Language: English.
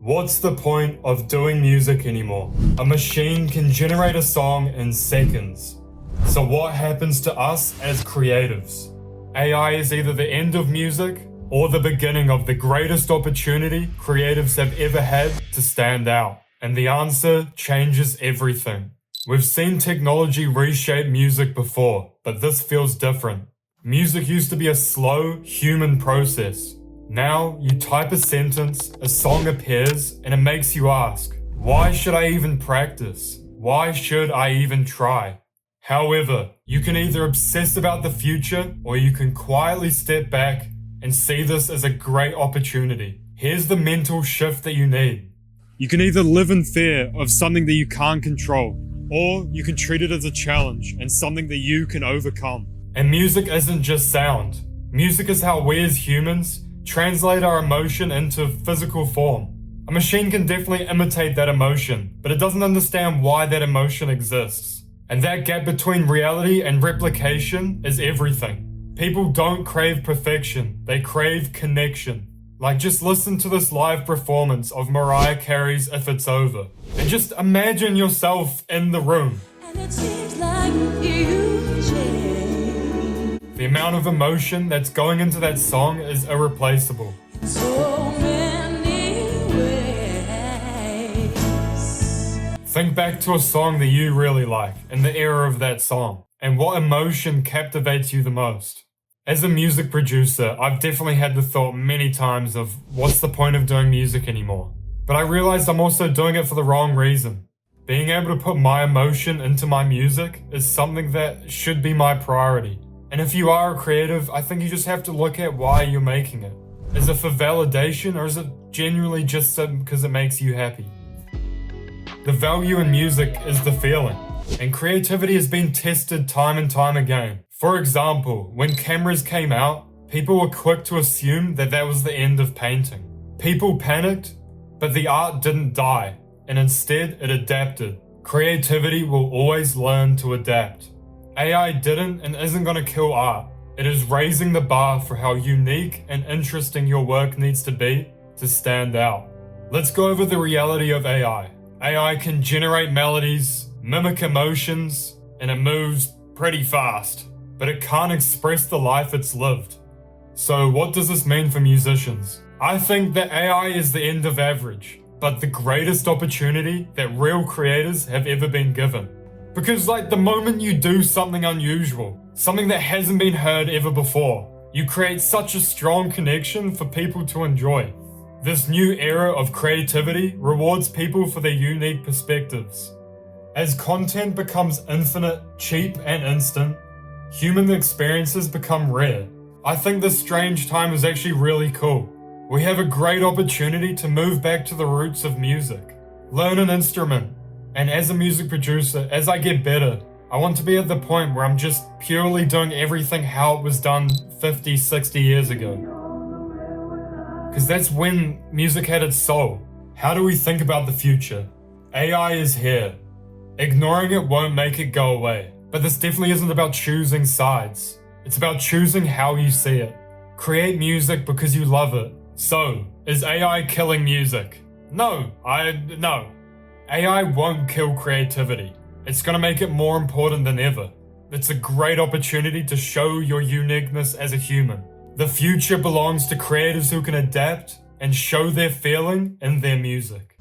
What's the point of doing music anymore? A machine can generate a song in seconds. So what happens to us as creatives? AI is either the end of music or the beginning of the greatest opportunity creatives have ever had to stand out. And the answer changes everything. We've seen technology reshape music before, but this feels different. Music used to be a slow, human process. Now, you type a sentence, a song appears, and it makes you ask, why should I even practice? Why should I even try? However, you can either obsess about the future, or you can quietly step back and see this as a great opportunity. Here's the mental shift that you need. You can either live in fear of something that you can't control, or you can treat it as a challenge and something that you can overcome. And music isn't just sound. Music is how we as humans translate our emotion into physical form. A machine can definitely imitate that emotion, but it doesn't understand why that emotion exists. And that gap between reality and replication is everything. People don't crave perfection, they crave connection. Like, just listen to this live performance of Mariah Carey's If It's Over, and just imagine yourself in the room. And it seems like you change. The amount of emotion that's going into that song is irreplaceable. So many ways. Think back to a song that you really like and the era of that song, and what emotion captivates you the most. As a music producer, I've definitely had the thought many times of what's the point of doing music anymore? But I realized I'm also doing it for the wrong reason. Being able to put my emotion into my music is something that should be my priority. And if you are a creative, I think you just have to look at why you're making it. Is it for validation, or is it genuinely just because it makes you happy? The value in music is the feeling, and creativity has been tested time and time again. For example, when cameras came out, people were quick to assume that that was the end of painting. People panicked, but the art didn't die, and instead it adapted. Creativity will always learn to adapt. AI didn't and isn't going to kill art. It is raising the bar for how unique and interesting your work needs to be to stand out. Let's go over the reality of AI. AI can generate melodies, mimic emotions, and it moves pretty fast, but it can't express the life it's lived. So what does this mean for musicians? I think that AI is the end of average, but the greatest opportunity that real creators have ever been given. Because the moment you do something unusual, something that hasn't been heard ever before, you create such a strong connection for people to enjoy. This new era of creativity rewards people for their unique perspectives. As content becomes infinite, cheap, and instant, human experiences become rare. I think this strange time is actually really cool. We have a great opportunity to move back to the roots of music, learn an instrument, and as a music producer, as I get better, I want to be at the point where I'm just purely doing everything how it was done 50, 60 years ago. Because that's when music had its soul. How do we think about the future? AI is here. Ignoring it won't make it go away. But this definitely isn't about choosing sides. It's about choosing how you see it. Create music because you love it. So, is AI killing music? No. AI won't kill creativity. It's gonna make it more important than ever. It's a great opportunity to show your uniqueness as a human. The future belongs to creators who can adapt and show their feeling in their music.